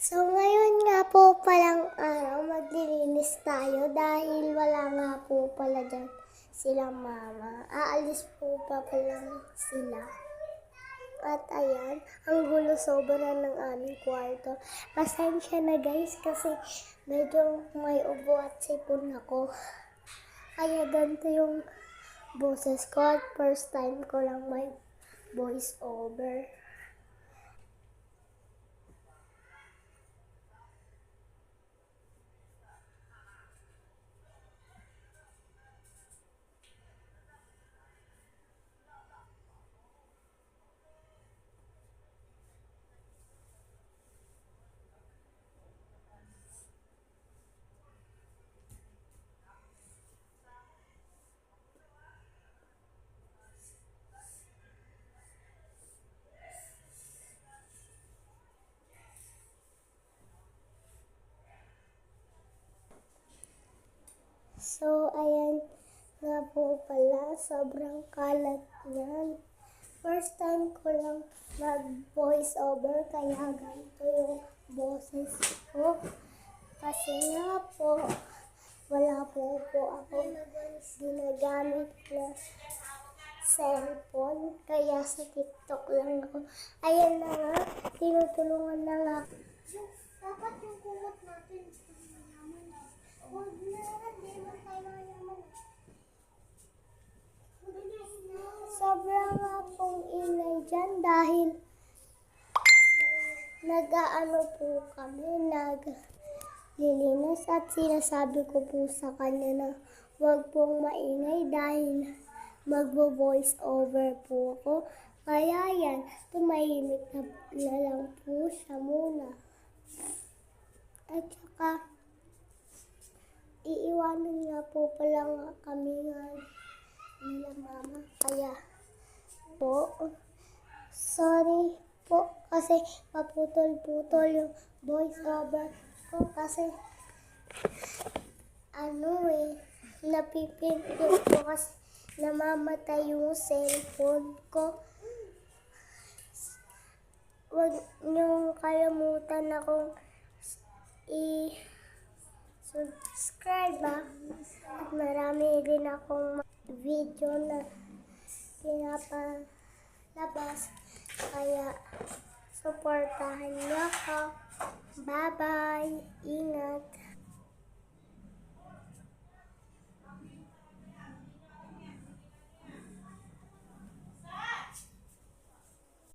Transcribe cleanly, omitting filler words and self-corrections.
So ngayon nga po palang araw, maglilinis tayo dahil wala nga po pala dyan silang mama. Aalis po pa pala sila. At ayan, ang gulo sobra ng aming kwarto. Pasensya na guys kasi medyo may ubo at sipon ako. Kaya ganito yung boses ko at first time ko lang may voice over. So, ayan nga po pala, sobrang kalat niyan. First time ko lang mag-voice over, kaya ganito yung boses ko. Kasi nga po, wala po ako ginagamit na cellphone, kaya sa TikTok lang ako. Ayan na nga, tinutulungan na nga. Dapat yung kumot natin, huwag na, hindi mo tayo mayaman. Sobrang nga pong ingay dyan dahil nag-aano po kami, naglilinis at sinasabi ko po sa kanya na huwag pong maingay dahil magbo-voice over po ako. Kaya yan, tumahimik na lang po siya muna. At saka, iiwanan nga po pala nga kami nga nila mama. Kaya po, sorry po kasi paputol-putol yung voice over ko kasi napipindot ko kasi namamatay yung cellphone ko. Huwag niyong kalimutan akong i-subscribe at marami din akong video na pinapalabas, kaya supportahan niyo ako. Bye-bye! Ingat!